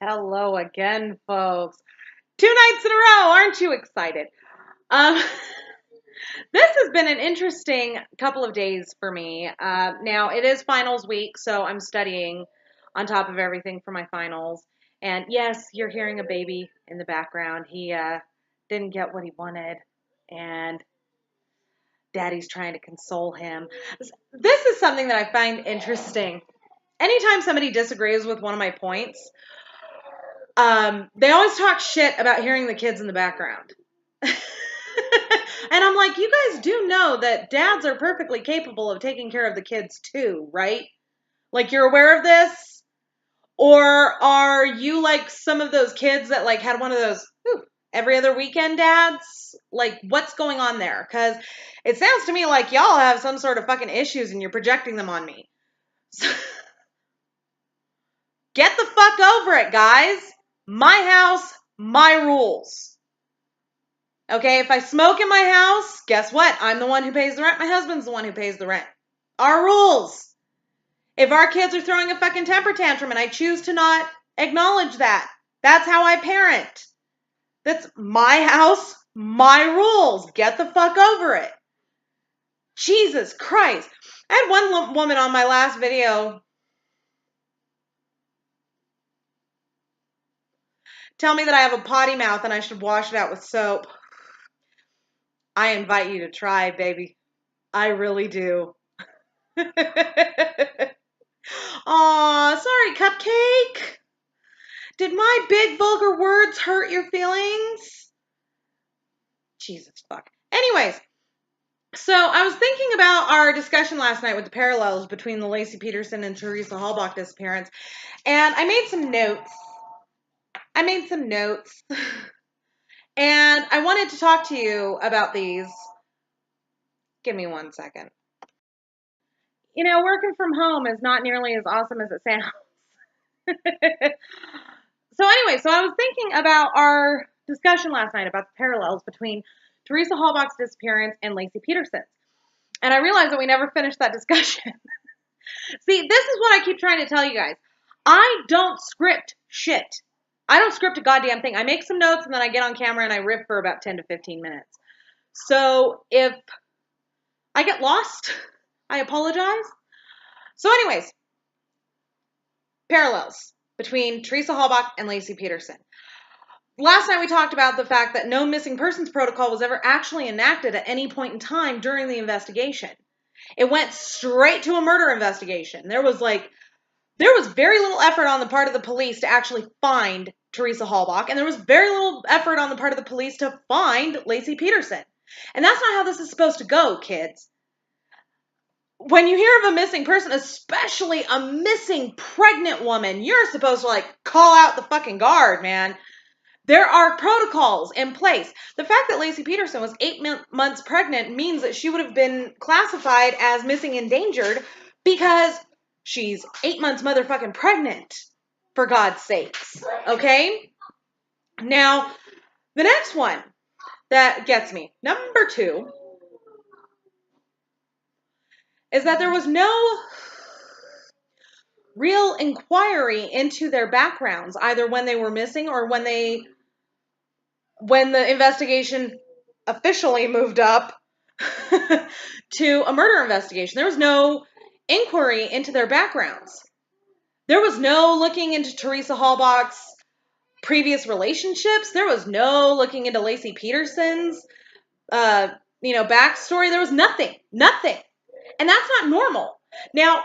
Hello again, folks. 2 nights in a row. Aren't you excited? Um, this has been an interesting couple of days for me. Now, it is finals week, so I'm studying on top of everything for my finals. And yes, you're hearing a baby in the background. He didn't get what he wanted, and daddy's trying to console him. This is something that I find interesting. Anytime somebody disagrees with one of my points, they always talk shit about hearing the kids in the background. And I'm like, you guys do know that dads are perfectly capable of taking care of the kids too, right? Like, you're aware of this? Or are you like some of those kids that like had one of those every other weekend dads? Like, what's going on there? Because it sounds to me like y'all have some sort of fucking issues and you're projecting them on me. So, get the fuck over it, guys. My house, my rules. Okay, if I smoke in my house, guess what? I'm the one who pays the rent. My husband's the one who pays the rent. Our rules. If our kids are throwing a fucking temper tantrum and I choose to not acknowledge that, that's how I parent. That's my house, my rules. Get the fuck over it. Jesus Christ. I had one woman on my last video tell me that I have a potty mouth and I should wash it out with soap. I invite you to try, baby. I really do. Aw, sorry, Cupcake. Did my big vulgar words hurt your feelings? Jesus fuck. Anyways, so I was thinking about our discussion last night with the parallels between the Lacey Peterson and Teresa Halbach disappearance, and I made some notes. And I wanted to talk to you about these. Give me 1 second. You know, working from home is not nearly as awesome as it sounds. So anyway, I was thinking about our discussion last night about the parallels between Teresa Halbach's disappearance and Lacey Peterson's. And I realized that we never finished that discussion. See, this is what I keep trying to tell you guys. I don't script shit. I don't script a goddamn thing. I make some notes and then I get on camera and I riff for about 10 to 15 minutes. So if I get lost, I apologize. So anyways, parallels between Teresa Halbach and Lacey Peterson. Last night we talked about the fact that no missing persons protocol was ever actually enacted at any point in time during the investigation. It went straight to a murder investigation. There was very little effort on the part of the police to actually find Teresa Halbach, and there was very little effort on the part of the police to find Lacey Peterson. And that's not how this is supposed to go, kids. When you hear of a missing person, especially a missing pregnant woman, you're supposed to call out the fucking guard, man. There are protocols in place. The fact that Lacey Peterson was 8 months pregnant means that she would have been classified as missing endangered because she's 8 months motherfucking pregnant, for God's sakes. Okay? Now, the next one that gets me, number 2, is that there was no real inquiry into their backgrounds, either when they were missing or when the investigation officially moved up to a murder investigation. There was no inquiry into their backgrounds. There was no looking into Teresa Halbach's previous relationships. There was no looking into Lacey Peterson's, backstory. There was nothing. And that's not normal. Now,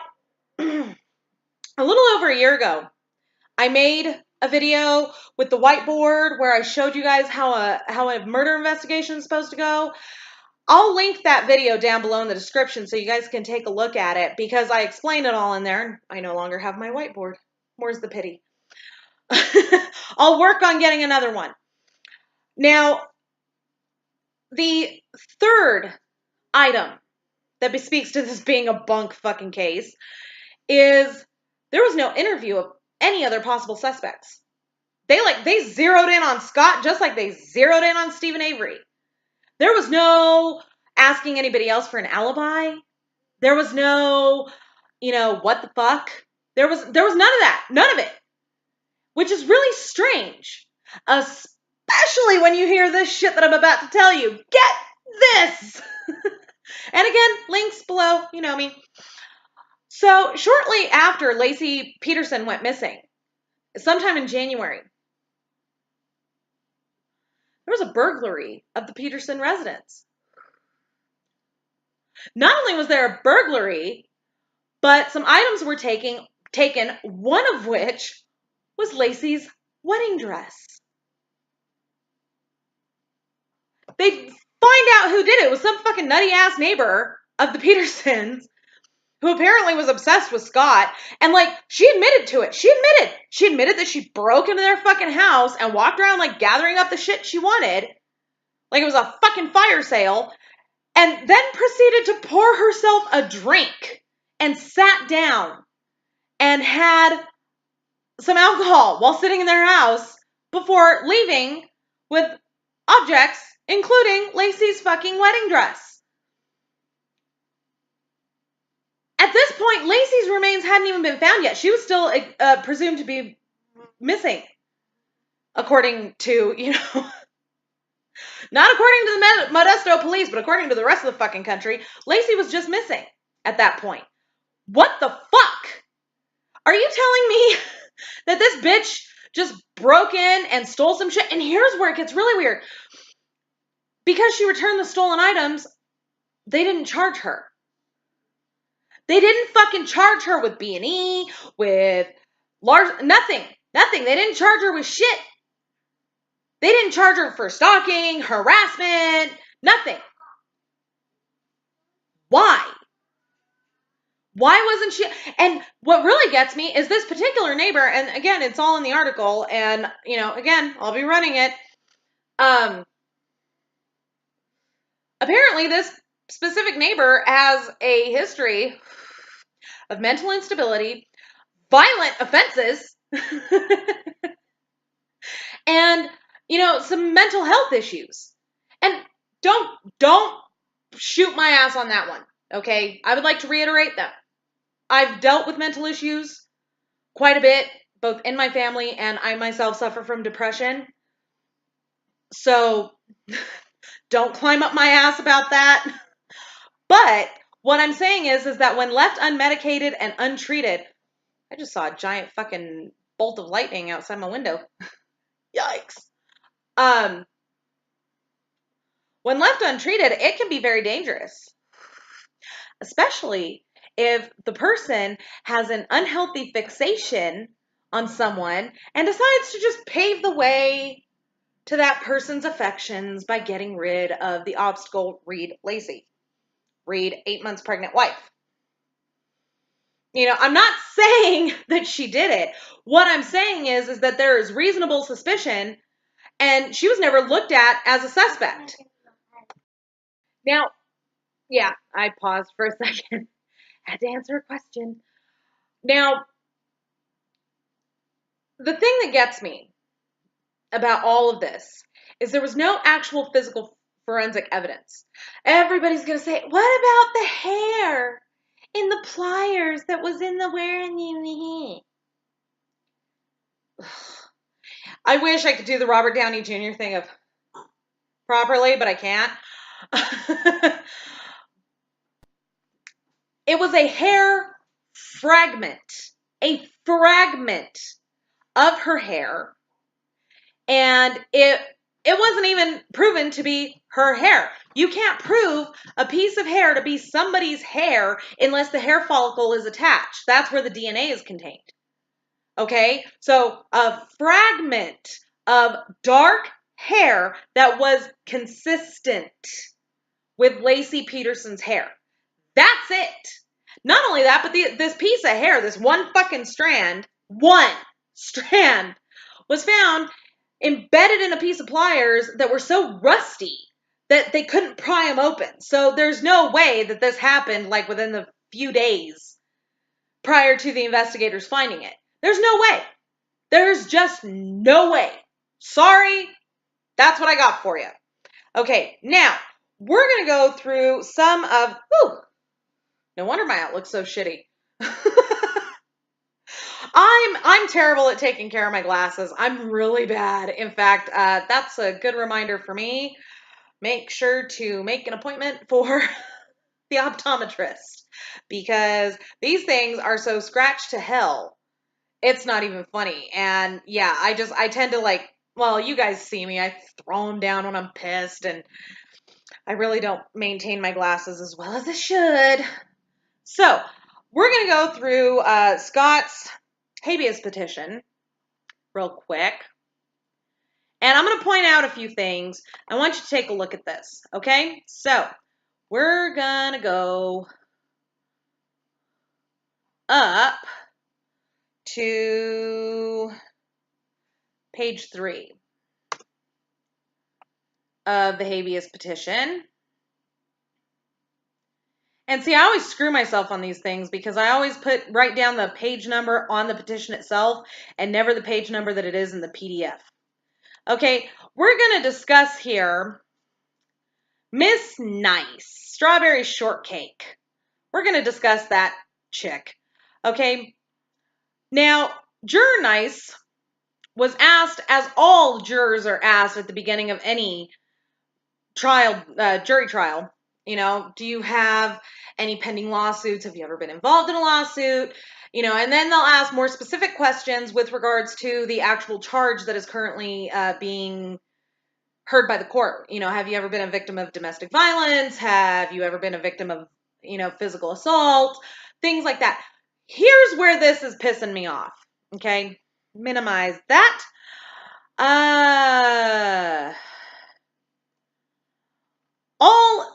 a little over a year ago, I made a video with the whiteboard where I showed you guys how a murder investigation is supposed to go. I'll link that video down below in the description so you guys can take a look at it because I explained it all in there. I no longer have my whiteboard. More's the pity. I'll work on getting another one. Now, the third item that bespeaks to this being a bunk fucking case is there was no interview of any other possible suspects. They zeroed in on Scott just like they zeroed in on Stephen Avery. There was no asking anybody else for an alibi. There was no, what the fuck? There was none of that. None of it. which is really strange, especially when you hear this shit that I'm about to tell you. Get this! And again, links below, you know me. So shortly after Lacey Peterson went missing, sometime in January, there was a burglary of the Peterson residence. Not only was there a burglary, but some items were taken, one of which was Lacey's wedding dress. They find out who did it. It was some fucking nutty ass neighbor of the Petersons who apparently was obsessed with Scott. And like, she admitted to it. She admitted that she broke into their fucking house and walked around like gathering up the shit she wanted. Like it was a fucking fire sale. And then proceeded to pour herself a drink and sat down and had some alcohol while sitting in their house before leaving with objects, including Lacey's fucking wedding dress. At this point, Lacey's remains hadn't even been found yet. She was still presumed to be missing, according to, you know, not according to the Modesto police, but according to the rest of the fucking country, Lacey was just missing at that point. What the fuck? Are you telling me that this bitch just broke in and stole some shit? And here's where it gets really weird. Because she returned the stolen items, they didn't charge her. They didn't fucking charge her with B&E, with nothing. Nothing. They didn't charge her with shit. They didn't charge her for stalking, harassment, nothing. Why? Why wasn't she? And what really gets me is this particular neighbor, and again, it's all in the article, and, you know, again, I'll be running it. Apparently, this specific neighbor has a history of mental instability, violent offenses, and, you know, some mental health issues. And don't shoot my ass on that one, okay? I would like to reiterate that I've dealt with mental issues quite a bit, both in my family, and I myself suffer from depression. So don't climb up my ass about that. But what I'm saying is that when left unmedicated and untreated, I just saw a giant fucking bolt of lightning outside my window. Yikes. When left untreated, it can be very dangerous. Especially if the person has an unhealthy fixation on someone and decides to just pave the way to that person's affections by getting rid of the obstacle, read Lacey. Read 8 months pregnant wife. You know, I'm not saying that she did it. What I'm saying is that there is reasonable suspicion and she was never looked at as a suspect. Now, yeah, I paused for a second. Had to answer a question. Now, the thing that gets me about all of this is there was no actual physical forensic evidence. Everybody's going to say, what about the hair in the pliers that was in the wearing? I wish I could do the Robert Downey Jr. thing of properly, but I can't. It was a hair fragment. A fragment of her hair. And it wasn't even proven to be her hair. You can't prove a piece of hair to be somebody's hair unless the hair follicle is attached. That's where the DNA is contained. Okay? So a fragment of dark hair that was consistent with Lacey Peterson's hair. That's it. Not only that, but this piece of hair, this one strand, was found embedded in a piece of pliers that were so rusty that they couldn't pry them open. So there's no way that this happened like within the few days prior to the investigators finding it. There's no way. There's just no way. Sorry, that's what I got for you. Okay, now we're going to go through some of... no wonder my outlook's so shitty. I'm terrible at taking care of my glasses. I'm really bad. In fact, that's a good reminder for me. Make sure to make an appointment for the optometrist because these things are so scratched to hell. It's not even funny. And yeah, I tend to like, well, you guys see me. I throw them down when I'm pissed, and I really don't maintain my glasses as well as I should. So we're going to go through Scott's habeas petition real quick. And I'm going to point out a few things. I want you to take a look at this, okay? So we're going to go up to page 3 of the habeas petition. And see, I always screw myself on these things because I always write down the page number on the petition itself and never the page number that it is in the PDF. Okay, we're going to discuss here Miss Nice, strawberry shortcake. We're going to discuss that chick. Okay, now, Juror Nice was asked, as all jurors are asked at the beginning of any trial, jury trial, you know, do you have any pending lawsuits? Have you ever been involved in a lawsuit? You know, and then they'll ask more specific questions with regards to the actual charge that is currently being heard by the court. You know, have you ever been a victim of domestic violence? Have you ever been a victim of, you know, physical assault? Things like that. Here's where this is pissing me off. Okay, minimize that.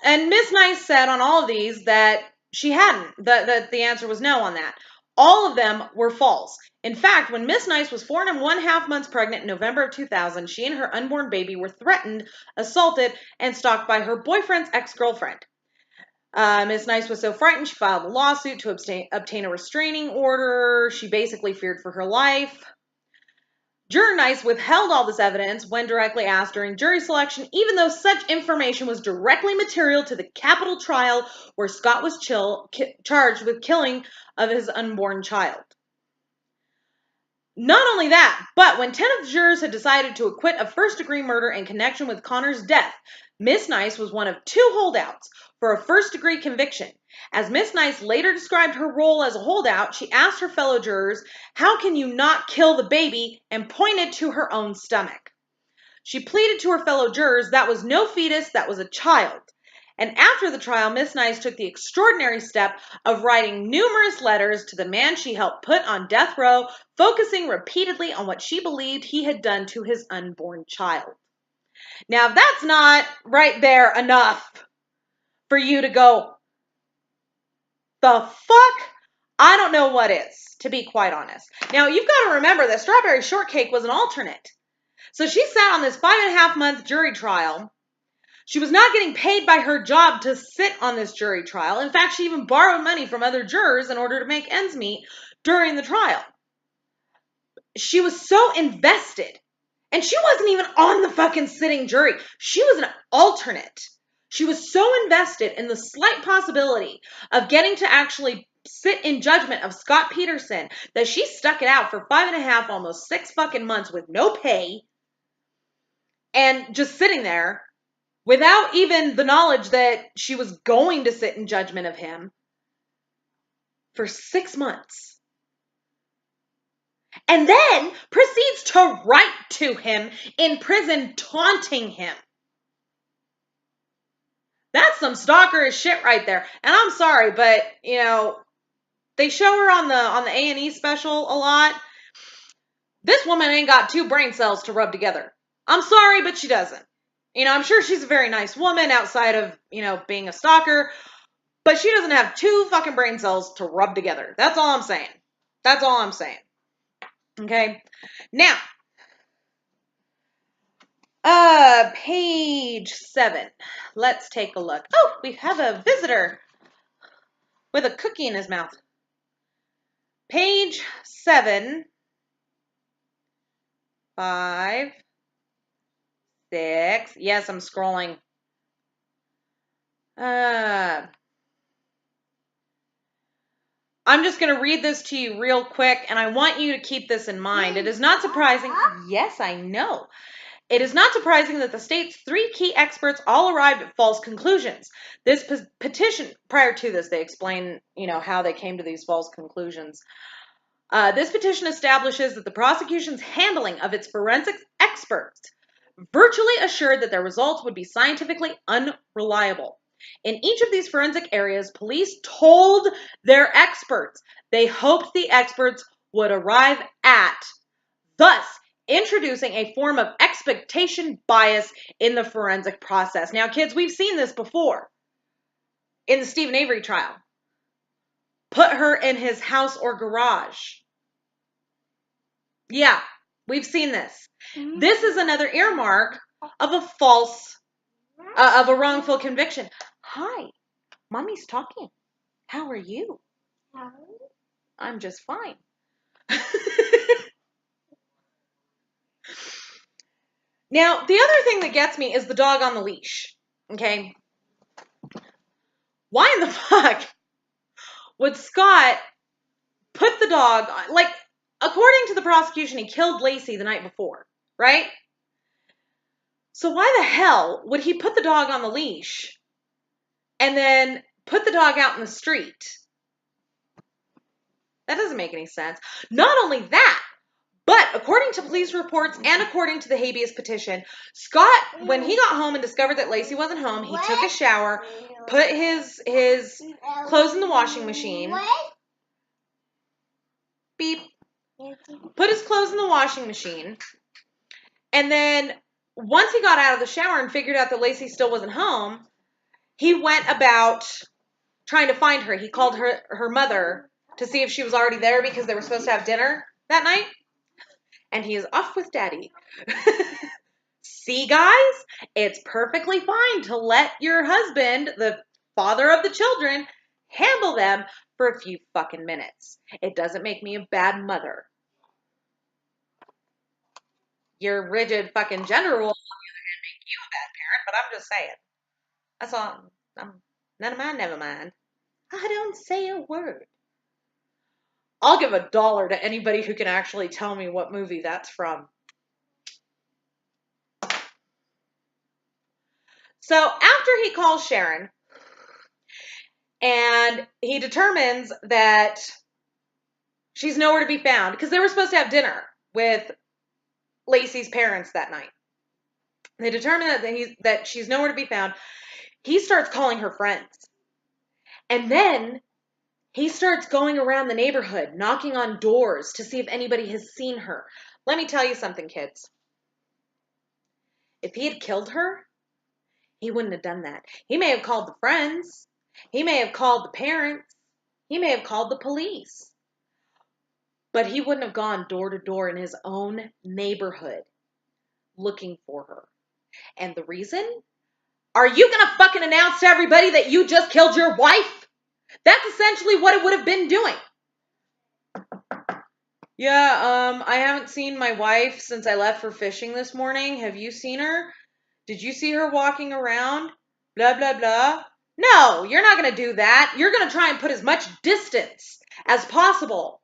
And Miss Nice said on all of these that she hadn't, that the answer was no on that. All of them were false. In fact, when Miss Nice was 4.5 months pregnant in November of 2000, she and her unborn baby were threatened, assaulted, and stalked by her boyfriend's ex-girlfriend. Miss Nice was so frightened, she filed a lawsuit to obtain a restraining order. She basically feared for her life. Juror Nice withheld all this evidence when directly asked during jury selection, even though such information was directly material to the capital trial where Scott was charged with killing of his unborn child. Not only that, but when 10 of the jurors had decided to acquit of first-degree murder in connection with Connor's death, Miss Nice was one of 2 holdouts for a first-degree conviction. As Miss Nice later described her role as a holdout, she asked her fellow jurors, "How can you not kill the baby?" and pointed to her own stomach. She pleaded to her fellow jurors that was no fetus, that was a child. And after the trial, Miss Nice took the extraordinary step of writing numerous letters to the man she helped put on death row, focusing repeatedly on what she believed he had done to his unborn child. Now, if that's not right there enough for you to go, the fuck? I don't know what is, to be quite honest. Now, you've got to remember that Strawberry Shortcake was an alternate. So she sat on this 5.5-month jury trial. She was not getting paid by her job to sit on this jury trial. In fact, she even borrowed money from other jurors in order to make ends meet during the trial. She was so invested. And she wasn't even on the fucking sitting jury. She was an alternate. She was so invested in the slight possibility of getting to actually sit in judgment of Scott Peterson that she stuck it out for 5.5, almost 6 fucking months with no pay and just sitting there without even the knowledge that she was going to sit in judgment of him for 6 months. And then proceeds to write to him in prison, taunting him. That's some stalkerish shit right there. And I'm sorry, but, you know, they show her on the A&E special a lot. This woman ain't got 2 brain cells to rub together. I'm sorry, but she doesn't. You know, I'm sure she's a very nice woman outside of, you know, being a stalker. But she doesn't have 2 fucking brain cells to rub together. That's all I'm saying. That's all I'm saying. Okay? Now, page 7. Let's take a look. Oh, we have a visitor with a cookie in his mouth. Page 7. 5. 6. Yes, I'm scrolling. I'm just going to read this to you real quick, and I want you to keep this in mind. It is not surprising. Yes, I know. It is not surprising that the state's 3 key experts all arrived at false conclusions. This petition, prior to this, they explain, how they came to these false conclusions. This petition establishes that the prosecution's handling of its forensic experts virtually assured that their results would be scientifically unreliable. In each of these forensic areas, police told their experts they hoped the experts would arrive at, thus introducing a form of expectation bias in the forensic process. Now, kids, we've seen this before in the Stephen Avery trial. Put her in his house or garage. Yeah, we've seen this. This is another earmark of a wrongful conviction. Hi, Mommy's talking. How are you? I'm just fine. Now, the other thing that gets me is the dog on the leash. Okay? Why in the fuck would Scott put the dog, according to the prosecution, he killed Lacey the night before, right? So why the hell would he put the dog on the leash and then put the dog out in the street? That doesn't make any sense. Not only that, but according to police reports and according to the Habeaus Petition, Scott, when he got home and discovered that Lacey wasn't home, he took a shower, put his clothes in the washing machine. Beep. Put his clothes in the washing machine. And then once he got out of the shower and figured out that Lacey still wasn't home, he went about trying to find her. He called her mother to see if she was already there because they were supposed to have dinner that night. And he is off with Daddy. See, guys? It's perfectly fine to let your husband, the father of the children, handle them for a few fucking minutes. It doesn't make me a bad mother. Your rigid fucking gender rule, on the other hand, make you a bad parent, but I'm just saying. That's all. None of mine, never mind. I don't say a word. I'll give $1 to anybody who can actually tell me what movie that's from. So after he calls Sharon and he determines that she's nowhere to be found because they were supposed to have dinner with Lacey's parents that night. They determine that she's nowhere to be found. He starts calling her friends. And then he starts going around the neighborhood, knocking on doors to see if anybody has seen her. Let me tell you something, kids. If he had killed her, he wouldn't have done that. He may have called the friends. He may have called the parents. He may have called the police. But he wouldn't have gone door to door in his own neighborhood looking for her. And the reason? Are you going to fucking announce to everybody that you just killed your wife? That's essentially what it would have been doing. Yeah, I haven't seen my wife since I left for fishing this morning. Have you seen her? Did you see her walking around? Blah, blah, blah. No, you're not going to do that. You're going to try and put as much distance as possible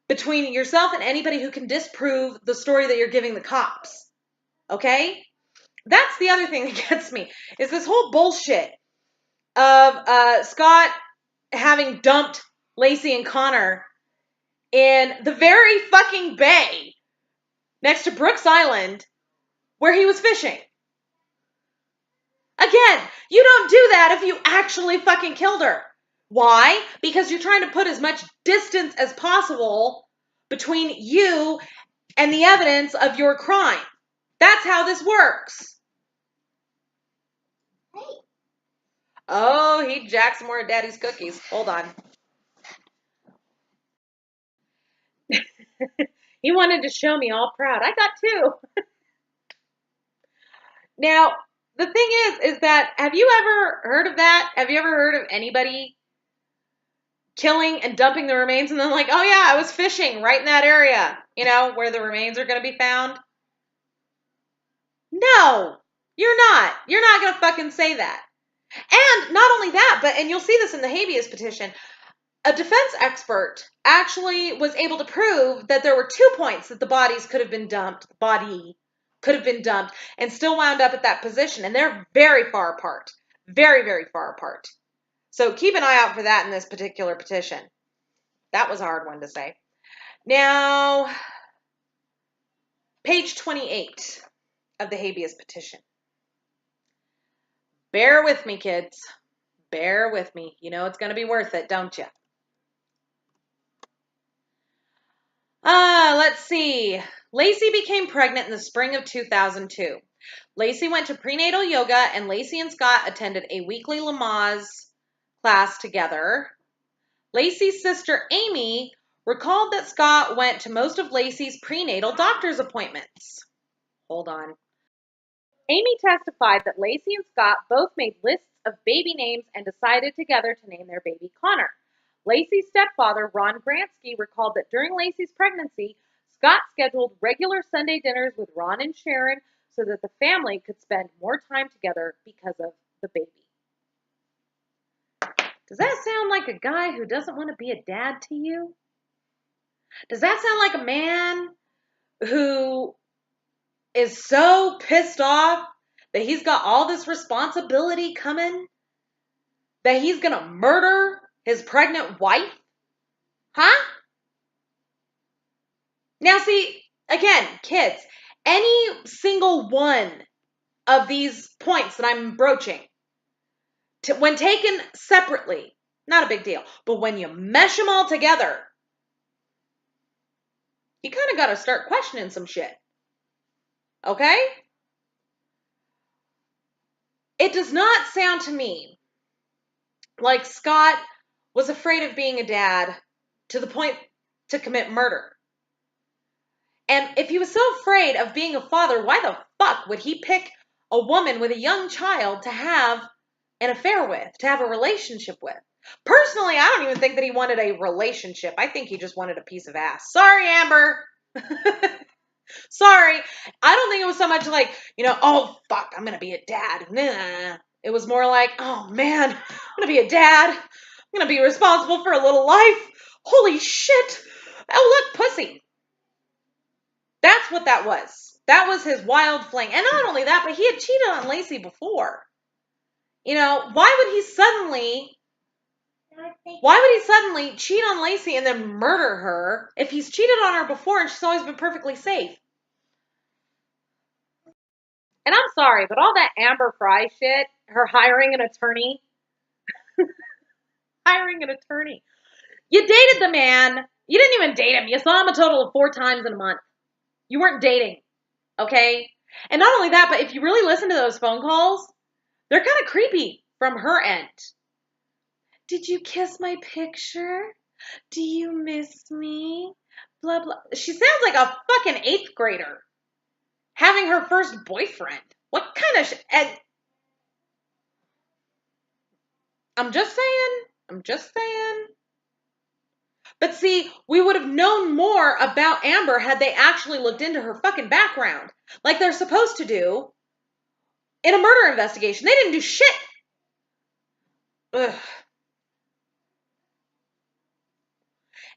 between yourself and anybody who can disprove the story that you're giving the cops. Okay? That's the other thing that gets me, is this whole bullshit of Scott having dumped Lacey and Connor in the very fucking bay next to Brooks Island where he was fishing. Again, you don't do that if you actually fucking killed her. Why? Because you're trying to put as much distance as possible between you and the evidence of your crime. That's how this works. Hey. Oh, he jacked some more of Daddy's cookies. Hold on. He wanted to show me all proud. I got two. Now, the thing is that, have you ever heard of that? Have you ever heard of anybody killing and dumping the remains and then like, oh yeah, I was fishing right in that area, where the remains are going to be found? No, you're not. You're not going to fucking say that. And not only that, and you'll see this in the Habeaus Petition, A defense expert actually was able to prove that there were 2 points that the bodies could have been dumped, and still wound up at that position. And they're very far apart. Very, very far apart. So keep an eye out for that in this particular petition. That was a hard one to say. Now, page 28 of the Habeaus Petition. Bear with me, kids. Bear with me. You know it's going to be worth it, don't you? Let's see. Lacey became pregnant in the spring of 2002. Lacey went to prenatal yoga, and Lacey and Scott attended a weekly Lamaze class together. Lacey's sister, Amy, recalled that Scott went to most of Lacey's prenatal doctor's appointments. Hold on. Amy testified that Lacey and Scott both made lists of baby names and decided together to name their baby Connor. Lacey's stepfather, Ron Gransky, recalled that during Lacey's pregnancy, Scott scheduled regular Sunday dinners with Ron and Sharon so that the family could spend more time together because of the baby. Does that sound like a guy who doesn't want to be a dad to you? Does that sound like a man who is so pissed off that he's got all this responsibility coming, that he's going to murder his pregnant wife? Huh? Now, see, again, kids, any single one of these points that I'm broaching, when taken separately, not a big deal. But when you mesh them all together, you kind of got to start questioning some shit. Okay? It does not sound to me like Scott was afraid of being a dad to the point to commit murder. And if he was so afraid of being a father, why the fuck would he pick a woman with a young child to have an affair with, to have a relationship with? Personally, I don't even think that he wanted a relationship. I think he just wanted a piece of ass. Sorry, Amber. Sorry. I don't think it was so much like, oh, fuck, I'm going to be a dad. Nah. It was more like, oh, man, I'm going to be a dad. I'm going to be responsible for a little life. Holy shit. Oh, look, pussy. That's what that was. That was his wild fling. And not only that, but he had cheated on Lacey before. Why would he suddenly cheat on Lacey and then murder her if he's cheated on her before and she's always been perfectly safe? And I'm sorry, but all that Amber Frey shit, her hiring an attorney. You dated the man. You didn't even date him. You saw him a total of 4 times in a month. You weren't dating. Okay? And not only that, but if you really listen to those phone calls, they're kind of creepy from her end. Did you kiss my picture? Do you miss me? Blah, blah. She sounds like a fucking 8th grader having her first boyfriend. What kind of and I'm just saying. But see, we would have known more about Amber had they actually looked into her fucking background, like they're supposed to do in a murder investigation. They didn't do shit. Ugh.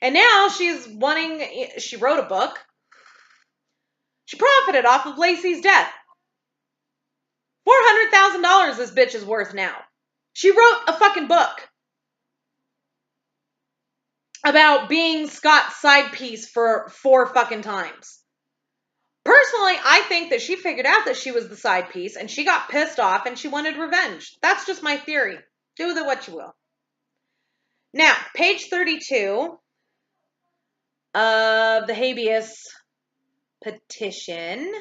And now she wrote a book. She profited off of Lacey's death. $400,000 this bitch is worth now. She wrote a fucking book about being Scott's side piece for 4 fucking times. Personally, I think that she figured out that she was the side piece and she got pissed off and she wanted revenge. That's just my theory. Do with it what you will. Now, page 32 of the Habeaus Petition.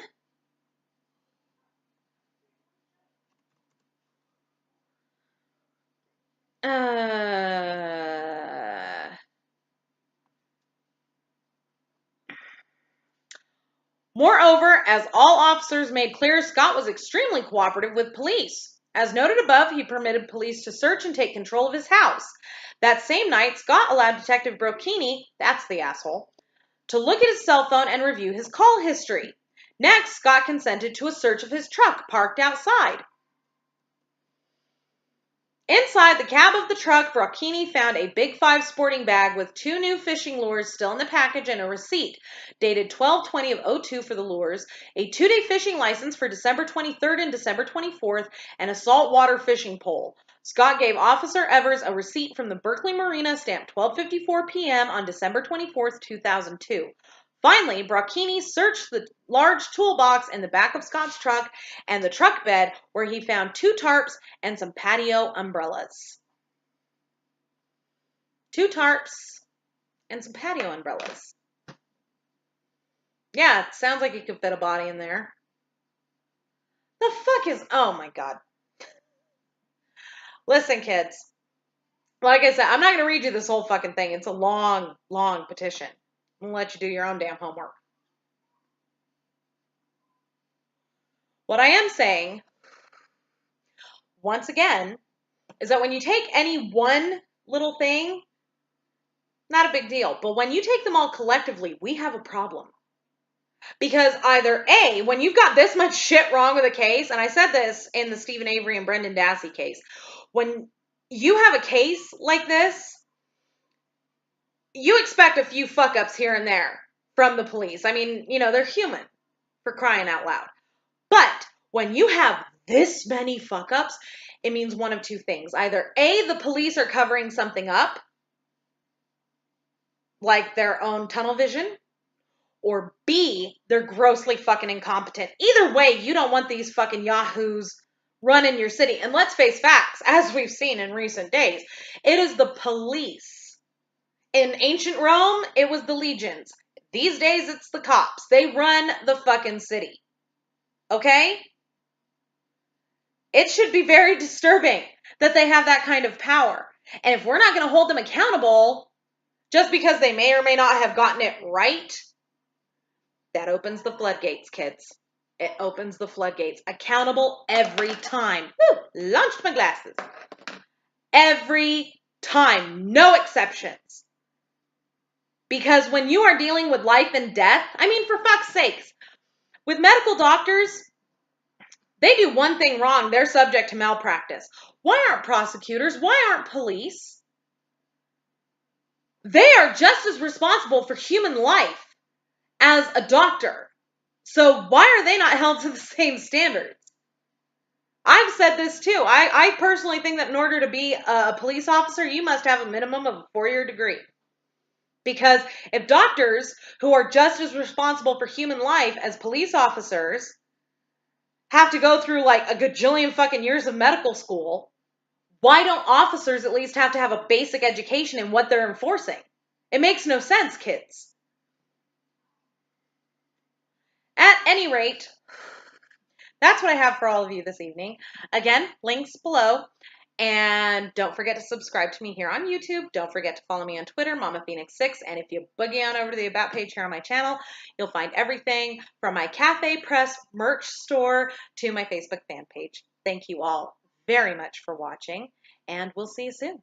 Moreover, as all officers made clear, Scott was extremely cooperative with police. As noted above, he permitted police to search and take control of his house. That same night, Scott allowed Detective Brocchini, that's the asshole, to look at his cell phone and review his call history. Next, Scott consented to a search of his truck parked outside. Inside the cab of the truck, Brocchini found a Big 5 sporting bag with 2 new fishing lures still in the package and a receipt dated 12/20/02 for the lures, a 2-day fishing license for December 23rd and December 24th, and a saltwater fishing pole. Scott gave Officer Evers a receipt from the Berkeley Marina stamped 12:54 p.m. on December 24th, 2002. Finally, Brocchini searched the large toolbox in the back of Scott's truck and the truck bed, where he found 2 tarps and some patio umbrellas. 2 tarps and some patio umbrellas. Yeah, it sounds like you could fit a body in there. The fuck is... Oh my god. Listen, kids. Like I said, I'm not going to read you this whole fucking thing. It's a long, long petition. I'm going to let you do your own damn homework. What I am saying, once again, is that when you take any one little thing, not a big deal. But when you take them all collectively, we have a problem. Because either A, when you've got this much shit wrong with a case, and I said this in the Stephen Avery and Brendan Dassey case, when you have a case like this, you expect a few fuck-ups here and there from the police. I mean, you know, they're human, for crying out loud. But when you have this many fuck-ups, it means one of two things. Either A, the police are covering something up, like their own tunnel vision, or B, they're grossly fucking incompetent. Either way, you don't want these fucking yahoos running your city. And let's face facts, as we've seen in recent days, it is the police. In ancient Rome, it was the legions. These days, it's the cops. They run the fucking city. Okay? It should be very disturbing that they have that kind of power. And if we're not going to hold them accountable, just because they may or may not have gotten it right, that opens the floodgates, kids. It opens the floodgates. Accountable every time. Woo! Launched my glasses. Every time. No exceptions. Because when you are dealing with life and death, I mean, for fuck's sakes, with medical doctors, they do one thing wrong, they're subject to malpractice. Why aren't prosecutors? Why aren't police? They are just as responsible for human life as a doctor. So why are they not held to the same standards? I've said this too. I personally think that in order to be a police officer, you must have a minimum of a 4-year degree. Because if doctors, who are just as responsible for human life as police officers, have to go through like a gajillion fucking years of medical school, why don't officers at least have to have a basic education in what they're enforcing? It makes no sense, kids. At any rate, that's what I have for all of you this evening. Again, links below. And don't forget to subscribe to me here on YouTube. Don't forget to follow me on Twitter, Mama Phoenix 6. And if you boogie on over to the About page here on my channel, you'll find everything from my Cafe Press merch store to my Facebook fan page. Thank you all very much for watching, and we'll see you soon.